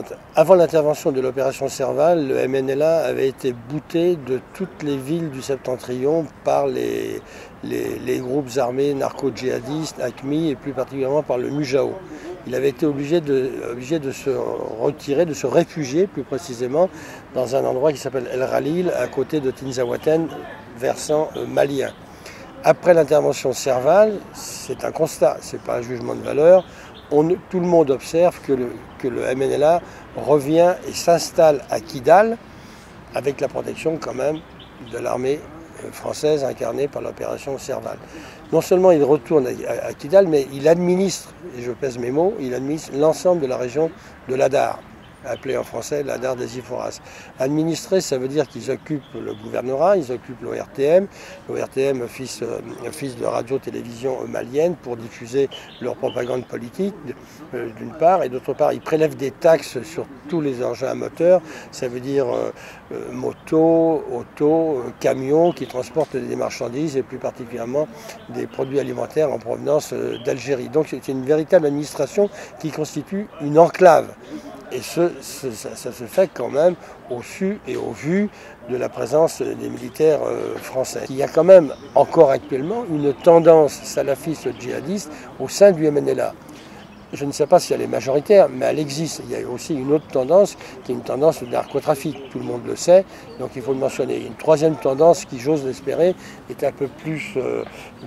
suivante. Avant l'intervention de l'opération Serval, le MNLA avait été bouté de toutes les villes du Septentrion par les groupes armés narco-djihadistes, AQMI et plus particulièrement par le MUJAO. Il avait été obligé de se retirer, de se réfugier plus précisément dans un endroit qui s'appelle El Ralil, à côté de Tinzaouaten, versant malien. Après l'intervention Serval, c'est un constat, ce n'est pas un jugement de valeur. Tout le monde observe que le MNLA revient et s'installe à Kidal avec la protection quand même de l'armée française incarnée par l'opération Serval. Non seulement il retourne à Kidal, mais il administre, et je pèse mes mots, il administre l'ensemble de la région de l'Adar, appelé en français l'Adar des Iforas. Administrer, ça veut dire qu'ils occupent le gouvernorat, ils occupent l'ORTM, fils de radio-télévision malienne, pour diffuser leur propagande politique, d'une part, et d'autre part, ils prélèvent des taxes sur tous les engins à moteur, ça veut dire motos, autos, camions qui transportent des marchandises et plus particulièrement des produits alimentaires en provenance d'Algérie. Donc c'est une véritable administration qui constitue une enclave. Et ça se fait quand même au su et au vu de la présence des militaires français. Il y a quand même encore actuellement une tendance salafiste djihadiste au sein du MNLA. Je ne sais pas si elle est majoritaire, mais elle existe. Il y a aussi une autre tendance qui est une tendance de narcotrafic. Tout le monde le sait, donc il faut le mentionner. Une troisième tendance qui, j'ose l'espérer, est un peu plus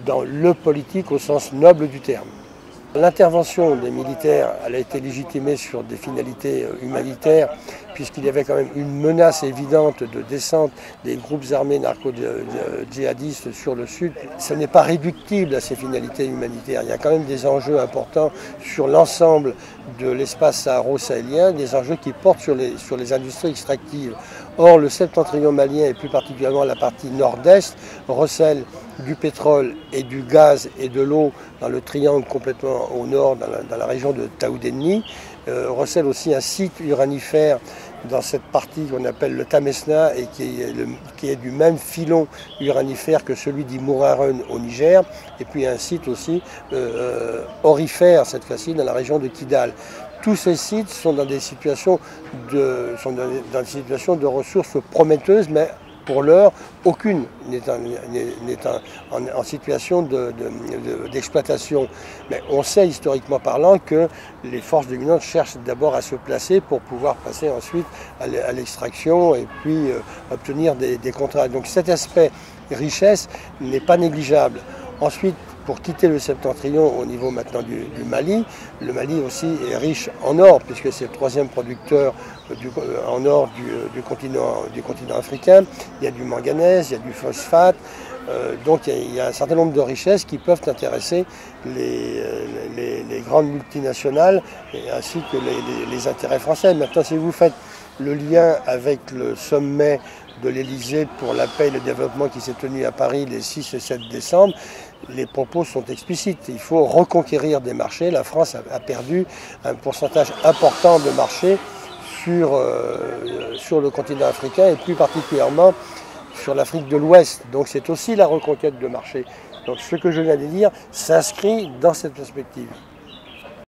dans le politique au sens noble du terme. L'intervention des militaires, elle a été légitimée sur des finalités humanitaires, puisqu'il y avait quand même une menace évidente de descente des groupes armés narco-djihadistes sur le sud. Ce n'est pas réductible à ces finalités humanitaires. Il y a quand même des enjeux importants sur l'ensemble de l'espace saharo-sahélien, des enjeux qui portent sur les industries extractives. Or, le septentrion malien, et plus particulièrement la partie nord-est, recèle du pétrole et du gaz et de l'eau dans le triangle complètement au nord, dans la région de Taoudeni, recèle aussi un site uranifère dans cette partie qu'on appelle le Tamesna et qui est du même filon uranifère que celui d'Imouraren au Niger, et puis un site aussi aurifère cette fois-ci dans la région de Kidal. Tous ces sites sont dans des situations de ressources prometteuses, mais pour l'heure, aucune n'est en situation d'exploitation. Mais on sait historiquement parlant que les forces de l'Union cherchent d'abord à se placer pour pouvoir passer ensuite à l'extraction et puis obtenir des contrats. Donc cet aspect richesse n'est pas négligeable. Ensuite, pour quitter le septentrion au niveau maintenant du Mali, le Mali aussi est riche en or, puisque c'est le troisième producteur en or du continent africain. Il y a du manganèse, il y a du phosphate, donc il y a un certain nombre de richesses qui peuvent intéresser les grandes multinationales ainsi que les intérêts français. Maintenant, si vous faites le lien avec le sommet de l'Elysée pour la paix et le développement qui s'est tenu à Paris les 6 et 7 décembre, les propos sont explicites. Il faut reconquérir des marchés. La France a perdu un pourcentage important de marchés sur le continent africain et plus particulièrement sur l'Afrique de l'Ouest. Donc c'est aussi la reconquête de marchés. Donc ce que je viens de dire s'inscrit dans cette perspective.